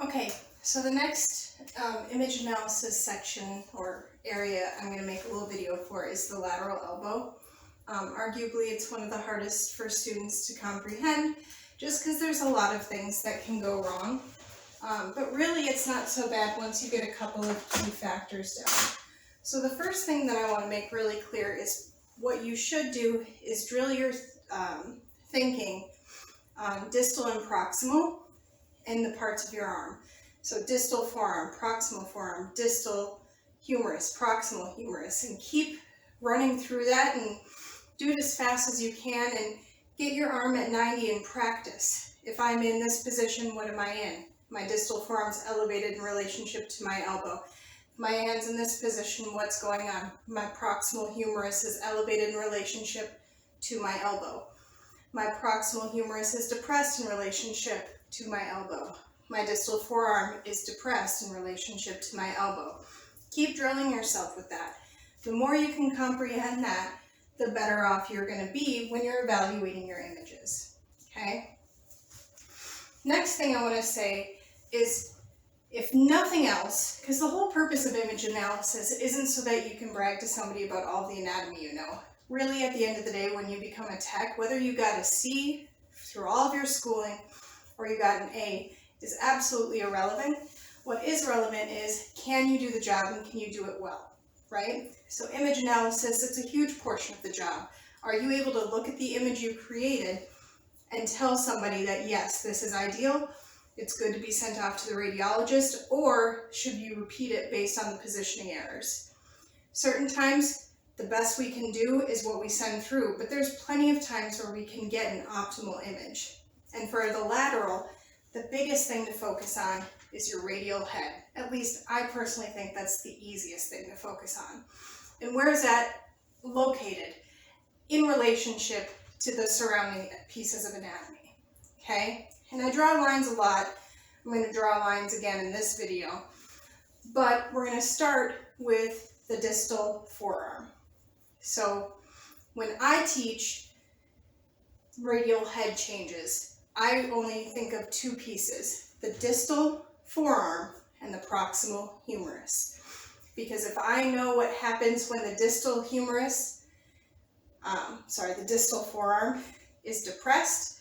Okay, so the next image analysis section or area I'm going to make a little video for is the lateral elbow. Arguably it's one of the hardest for students to comprehend just because there's a lot of things that can go wrong. But really it's not so bad once you get a couple of key factors down. So the first thing that I want to make really clear is what you should do is drill your thinking on distal and proximal and the parts of your arm. So distal forearm, proximal forearm, distal humerus, proximal humerus, and keep running through that and do it as fast as you can and get your arm at 90 in practice. If I'm in this position, what am I in? My distal forearm's elevated in relationship to my elbow. My hand's in this position, what's going on? My proximal humerus is elevated in relationship to my elbow. My proximal humerus is depressed in relationship to my elbow. My distal forearm is depressed in relationship to my elbow. Keep drilling yourself with that. The more you can comprehend that, the better off you're going to be when you're evaluating your images. Okay? Next thing I want to say is, if nothing else, because the whole purpose of image analysis isn't so that you can brag to somebody about all the anatomy you know. Really, at the end of the day, when you become a tech, whether you got a C through all of your schooling or you got an A, is absolutely irrelevant. What is relevant is, can you do the job and can you do it well, right? So image analysis, it's a huge portion of the job. Are you able to look at the image you created and tell somebody that, yes, this is ideal, it's good to be sent off to the radiologist, or should you repeat it based on the positioning errors? Certain times, the best we can do is what we send through, but there's plenty of times where we can get an optimal image. And for the lateral, the biggest thing to focus on is your radial head. At least I personally think that's the easiest thing to focus on. And where is that located? In relationship to the surrounding pieces of anatomy, okay? And I draw lines a lot. I'm going to draw lines again in this video, but we're going to start with the distal forearm. So when I teach radial head changes, I only think of two pieces, the distal forearm and the proximal humerus. Because if I know what happens when the distal the distal forearm is depressed,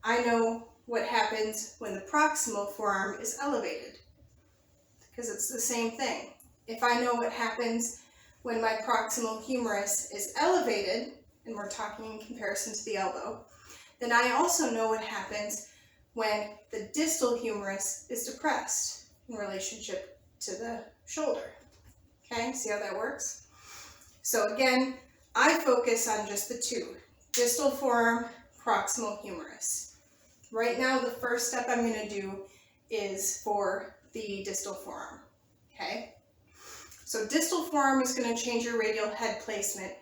I know what happens when the proximal forearm is elevated, because it's the same thing. If I know what happens when my proximal humerus is elevated, and we're talking in comparison to the elbow, then I also know what happens when the distal humerus is depressed in relationship to the shoulder. Okay, see how that works? So again, I focus on just the two, distal forearm, proximal humerus. Right now, the first step I'm going to do is for the distal forearm, okay? So distal forearm is going to change your radial head placement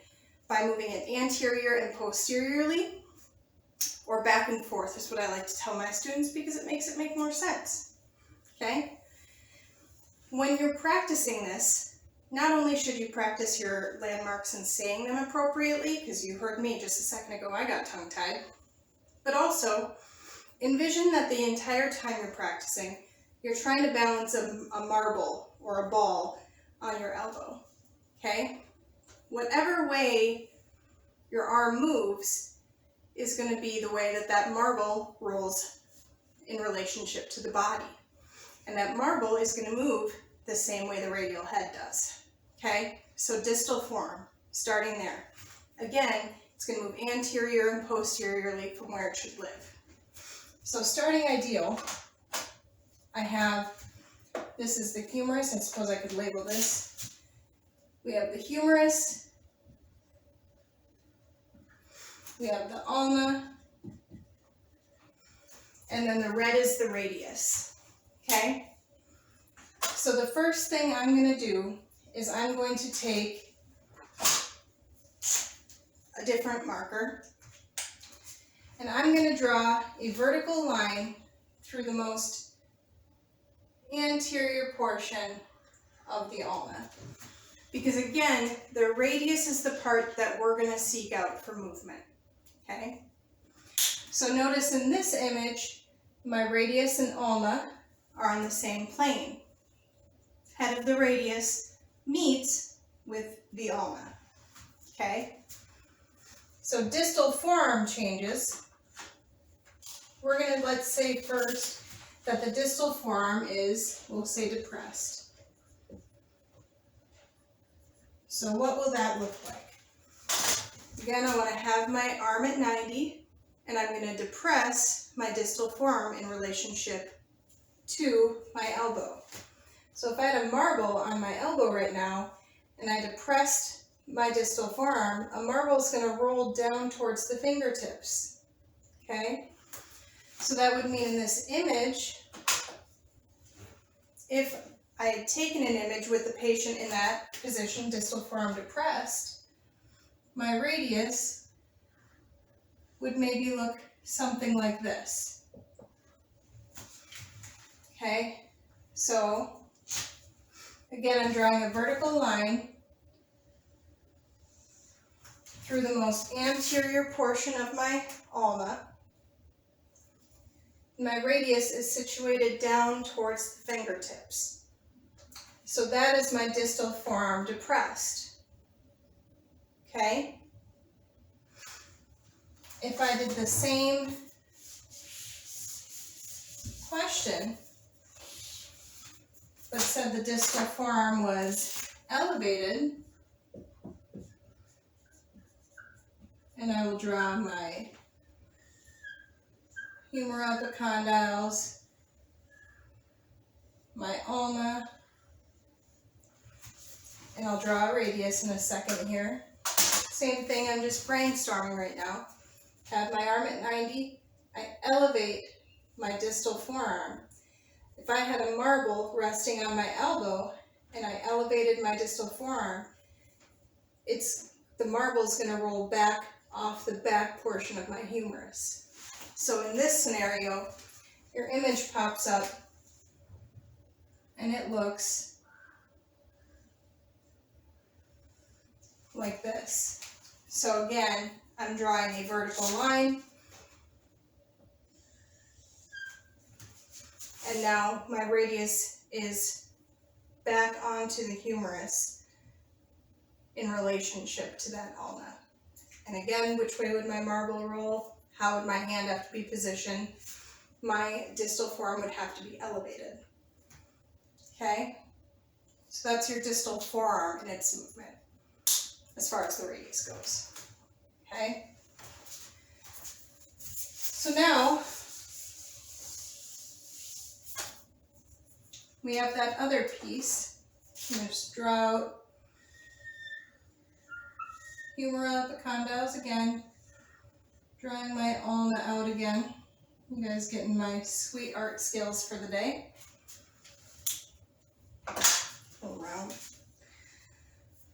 by moving it anterior and posteriorly, or back and forth is what I like to tell my students because it makes it make more sense, okay? When you're practicing this, not only should you practice your landmarks and saying them appropriately, because you heard me just a second ago, I got tongue-tied, but also envision that the entire time you're practicing, you're trying to balance a marble or a ball on your elbow, okay? Whatever way your arm moves is going to be the way that that marble rolls in relationship to the body. And that marble is going to move the same way the radial head does, okay? So distal forearm, starting there. Again, it's going to move anterior and posteriorly from where it should live. So starting ideal, I have, this is the humerus, I suppose I could label this. We have the humerus, we have the ulna, and then the red is the radius, okay? So the first thing I'm going to do is I'm going to take a different marker, and I'm going to draw a vertical line through the most anterior portion of the ulna. Because again, the radius is the part that we're going to seek out for movement, okay? So notice in this image, my radius and ulna are on the same plane. Head of the radius meets with the ulna. Okay? So distal form changes. We're going to, let's say first that the distal form is, we'll say, depressed. So what will that look like? Again, I want to have my arm at 90, and I'm going to depress my distal form in relationship to my elbow. So if I had a marble on my elbow right now, and I depressed my distal forearm, a marble is going to roll down towards the fingertips. Okay? So that would mean in this image, if I had taken an image with the patient in that position, distal forearm depressed, my radius would maybe look something like this. Okay? So, again, I'm drawing a vertical line through the most anterior portion of my ulna. My radius is situated down towards the fingertips. So that is my distal forearm depressed. Okay? If I did the same question, but said the distal forearm was elevated, and I will draw my humeral epicondyles, my ulna, and I'll draw a radius in a second here. Same thing, I'm just brainstorming right now. Have my arm at 90, I elevate my distal forearm. If I had a marble resting on my elbow and I elevated my distal forearm, the marble is going to roll back off the back portion of my humerus. So in this scenario, your image pops up and it looks like this. So again, I'm drawing a vertical line, and now my radius is back onto the humerus in relationship to that ulna. And again, which way would my marble roll? How would my hand have to be positioned? My distal forearm would have to be elevated. Okay? So that's your distal forearm and its movement as far as the radius goes. Okay? So now we have that other piece. I'm going to just draw out humeral epicondyles again, drawing my ulna out again. You guys getting my sweet art skills for the day. Pull around.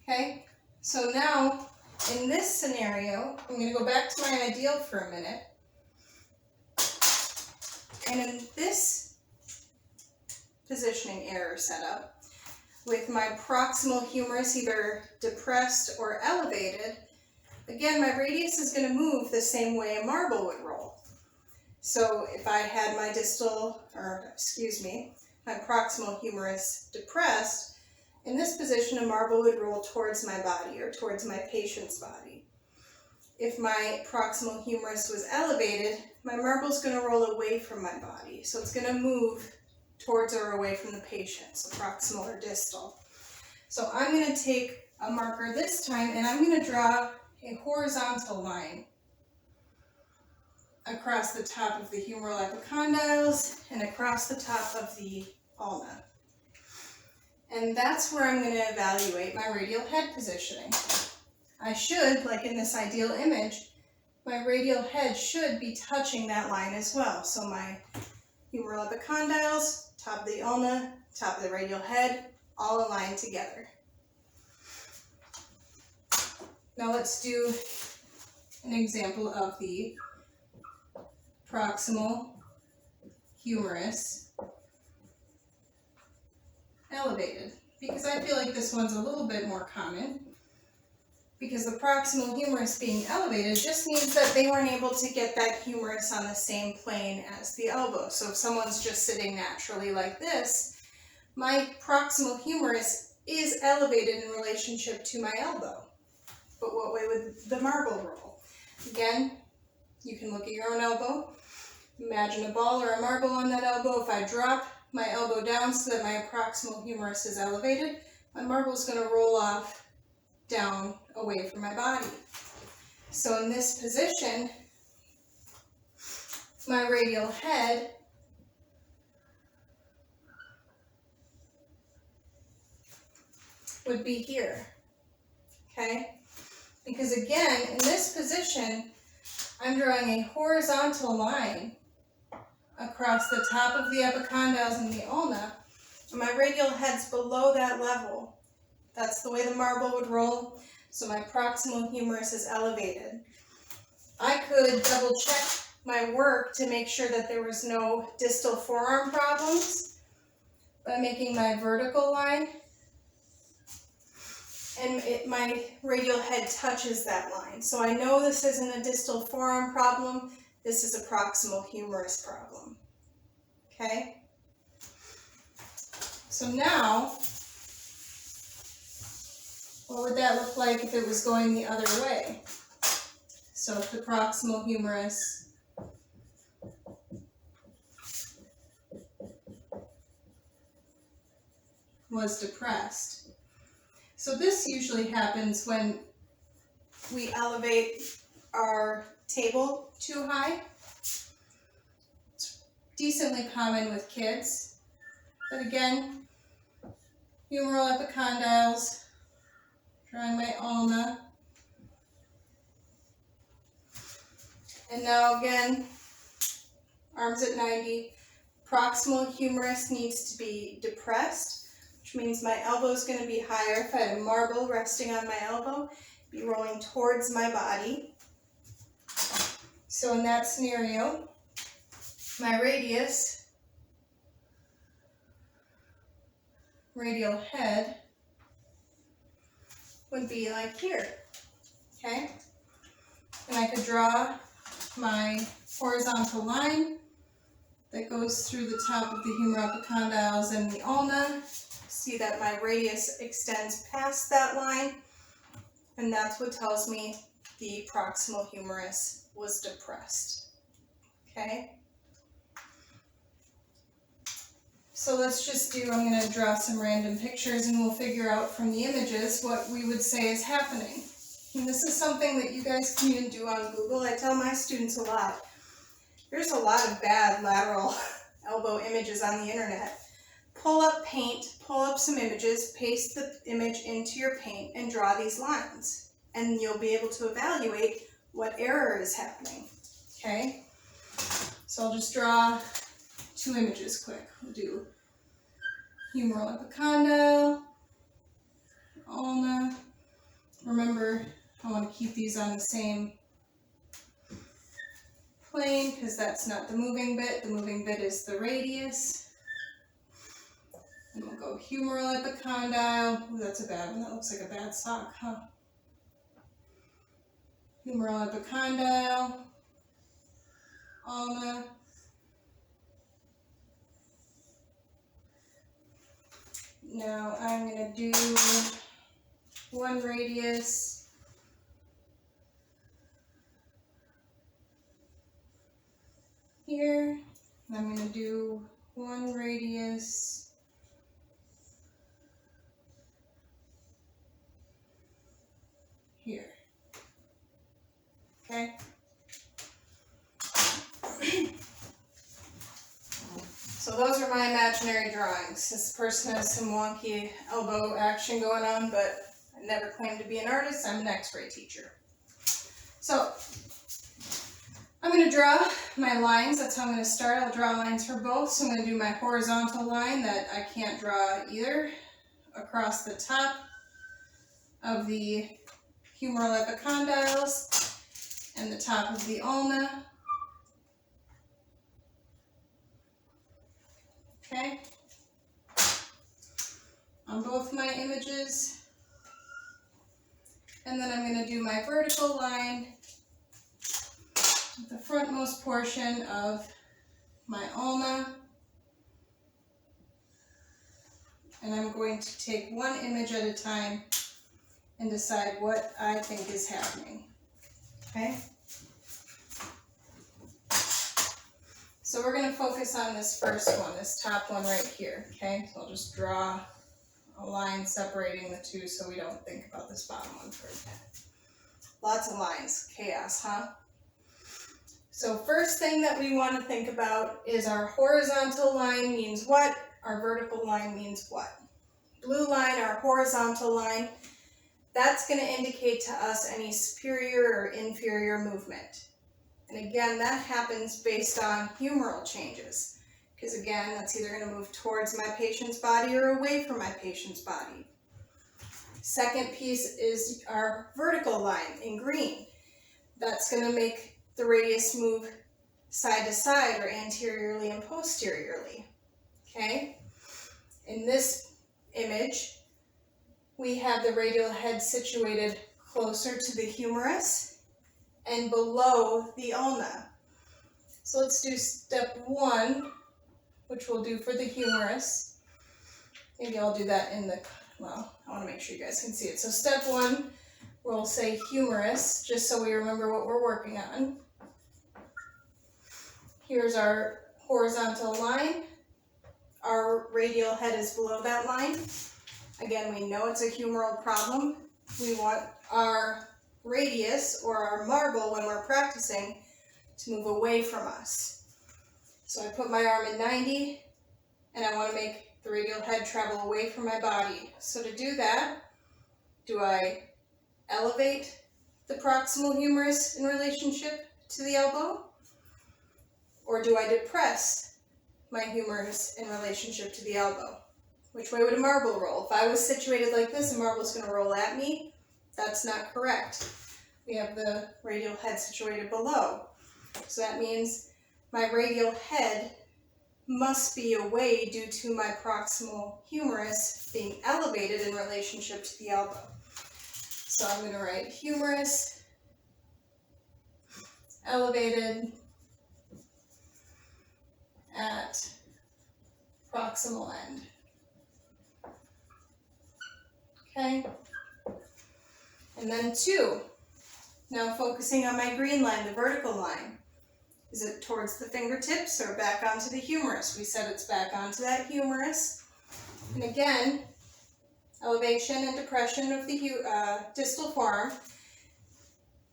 Okay, so now in this scenario, I'm going to go back to my ideal for a minute. And in this positioning error setup, with my proximal humerus either depressed or elevated, again, my radius is going to move the same way a marble would roll. So if I had my my proximal humerus depressed, in this position, a marble would roll towards my body or towards my patient's body. If my proximal humerus was elevated, my marble is going to roll away from my body. So it's going to move towards or away from the patient, so proximal or distal. So I'm going to take a marker this time and I'm going to draw a horizontal line across the top of the humeral epicondyles and across the top of the ulna. And that's where I'm going to evaluate my radial head positioning. I should, like in this ideal image, my radial head should be touching that line as well. So my humeral epicondyles, top of the ulna, top of the radial head, all aligned together. Now let's do an example of the proximal humerus elevated, because I feel like this one's a little bit more common. because the proximal humerus being elevated just means that they weren't able to get that humerus on the same plane as the elbow. So if someone's just sitting naturally like this, my proximal humerus is elevated in relationship to my elbow. But what way would the marble roll? Again, you can look at your own elbow. Imagine a ball or a marble on that elbow. If I drop my elbow down so that my proximal humerus is elevated, my marble is going to roll off down away from my body. So in this position, my radial head would be here, okay? Because again, in this position, I'm drawing a horizontal line across the top of the epicondyles and the ulna, and my radial head's below that level. That's the way the marble would roll, so my proximal humerus is elevated. I could double check my work to make sure that there was no distal forearm problems by making my vertical line, and my radial head touches that line. So I know this isn't a distal forearm problem, this is a proximal humerus problem. Okay? So now, what would that look like if it was going the other way? So if the proximal humerus was depressed. So this usually happens when we elevate our table too high. It's decently common with kids. But again, humeral epicondyles, drawing my ulna. And now again, arms at 90. Proximal humerus needs to be depressed, which means my elbow is going to be higher. If I had a marble resting on my elbow, it'd be rolling towards my body. So in that scenario, my radius, radial head, would be like here, okay? And I could draw my horizontal line that goes through the top of the humeral epicondyles and the ulna. See that my radius extends past that line, and that's what tells me the proximal humerus was depressed. Okay? So let's just do, I'm going to draw some random pictures and we'll figure out from the images what we would say is happening. And this is something that you guys can even do on Google. I tell my students a lot. There's a lot of bad lateral elbow images on the internet. Pull up paint, pull up some images, paste the image into your paint, and draw these lines. And you'll be able to evaluate what error is happening. Okay? So I'll just draw two images quick. We'll do humeral epicondyle, ulna. Remember, I want to keep these on the same plane because that's not the moving bit. The moving bit is the radius. And we'll go humeral epicondyle. Ooh, that's a bad one. That looks like a bad sock, huh? Humeral epicondyle, ulna. Now I'm going to do one radius here, and I'm going to do one radius here. Okay? So those are my imaginary drawings. This person has some wonky elbow action going on, but I never claimed to be an artist. I'm an X-ray teacher. So I'm going to draw my lines. That's how I'm going to start. I'll draw lines for both. So I'm going to do my horizontal line that I can't draw either across the top of the humeral epicondyles and the top of the ulna. Okay, on both my images. And then I'm going to do my vertical line with the frontmost portion of my ulna. And I'm going to take one image at a time and decide what I think is happening. Okay? So we're going to focus on this first one, this top one right here. Okay? So I'll just draw a line separating the two so we don't think about this bottom one first. Lots of lines. Chaos, huh? So first thing that we want to think about is our horizontal line means what? Our vertical line means what? Blue line, our horizontal line, that's going to indicate to us any superior or inferior movement. And again, that happens based on humeral changes. Because again, that's either going to move towards my patient's body or away from my patient's body. Second piece is our vertical line in green. That's going to make the radius move side to side or anteriorly and posteriorly. Okay? In this image, we have the radial head situated closer to the humerus and below the ulna. So let's do step 1, which we'll do for the humerus. Maybe I'll do that in the, well, I want to make sure you guys can see it. So step 1, we'll say humerus, just so we remember what we're working on. Here's our horizontal line. Our radial head is below that line. Again, we know it's a humeral problem. We want our radius, or our marble when we're practicing, to move away from us. So I put my arm at 90, and I want to make the radial head travel away from my body. So to do that, do I elevate the proximal humerus in relationship to the elbow? Or do I depress my humerus in relationship to the elbow? Which way would a marble roll? If I was situated like this, a marble is going to roll at me. That's not correct. We have the radial head situated below. So that means my radial head must be away due to my proximal humerus being elevated in relationship to the elbow. So I'm going to write humerus elevated at proximal end. Okay? And then 2. Now focusing on my green line, the vertical line. Is it towards the fingertips or back onto the humerus? We said it's back onto that humerus. And again, elevation and depression of the distal form.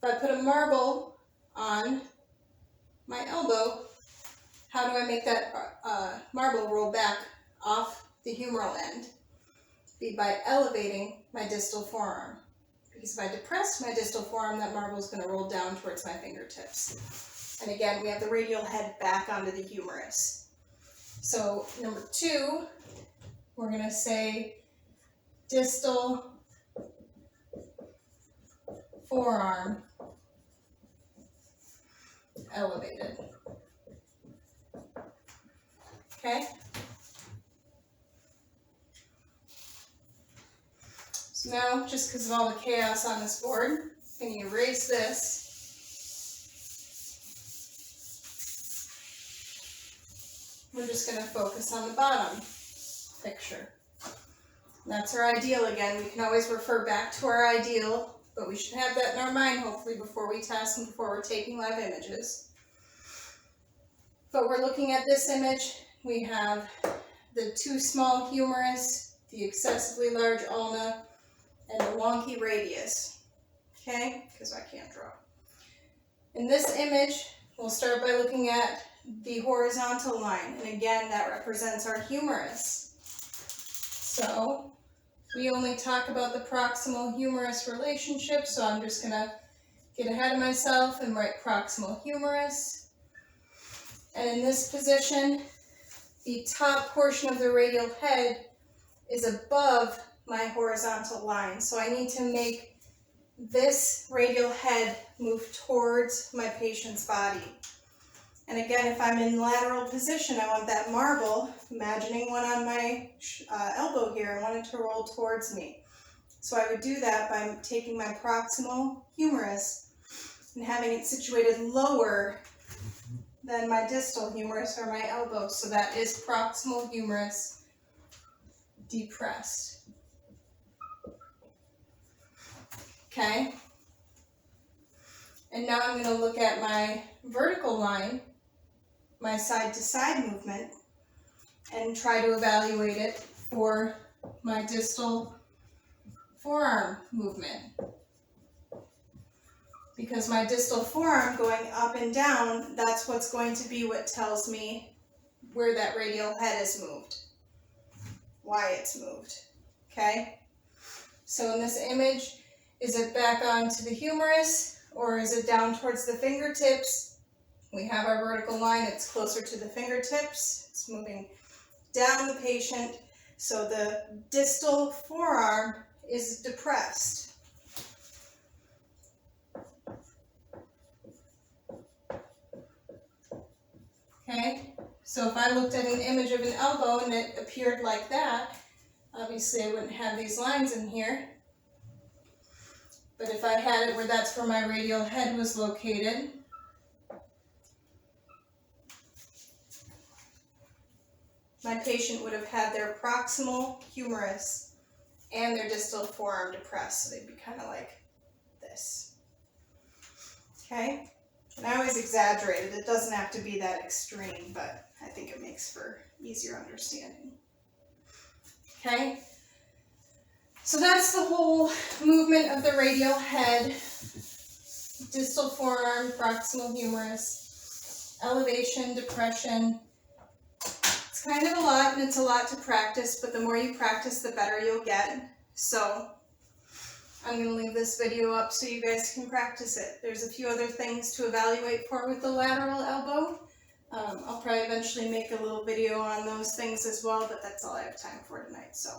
If I put a marble on my elbow, how do I make that marble roll back off the humeral end? Be by elevating my distal forearm. Because if I depress my distal forearm, that marble is going to roll down towards my fingertips. And again, we have the radial head back onto the humerus. So number 2, we're going to say distal forearm elevated. Okay? So now, just because of all the chaos on this board, I'm going to erase this. We're just going to focus on the bottom picture. And that's our ideal again. We can always refer back to our ideal, but we should have that in our mind hopefully before we test and before we're taking live images. But we're looking at this image. We have the too small humerus, the excessively large ulna, and the wonky radius. Okay? Because I can't draw. In this image, we'll start by looking at the horizontal line. And again, that represents our humerus. So we only talk about the proximal humerus relationship, so I'm just going to get ahead of myself and write proximal humerus. And in this position, the top portion of the radial head is above my horizontal line. So I need to make this radial head move towards my patient's body. And again, if I'm in lateral position, I want that marble, imagining one on my elbow here, I want it to roll towards me. So I would do that by taking my proximal humerus and having it situated lower than my distal humerus or my elbow. So that is proximal humerus depressed. Okay? And now I'm going to look at my vertical line, my side to side movement, and try to evaluate it for my distal forearm movement. Because my distal forearm going up and down, that's what's going to be what tells me where that radial head is moved, why it's moved. Okay? So in this image, is it back onto the humerus or is it down towards the fingertips? We have our vertical line, it's closer to the fingertips. It's moving down the patient, so the distal forearm is depressed. Okay, so if I looked at an image of an elbow and it appeared like that, obviously I wouldn't have these lines in here. But if I had it where that's where my radial head was located, my patient would have had their proximal humerus and their distal forearm depressed, so they'd be kind of like this. Okay? And I always exaggerate it. It doesn't have to be that extreme, but I think it makes for easier understanding. Okay? So that's the whole movement of the radial head, distal forearm, proximal humerus, elevation, depression. It's kind of a lot, and it's a lot to practice, but the more you practice, the better you'll get. So I'm going to leave this video up so you guys can practice it. There's a few other things to evaluate for with the lateral elbow. I'll probably eventually make a little video on those things as well, but that's all I have time for tonight. So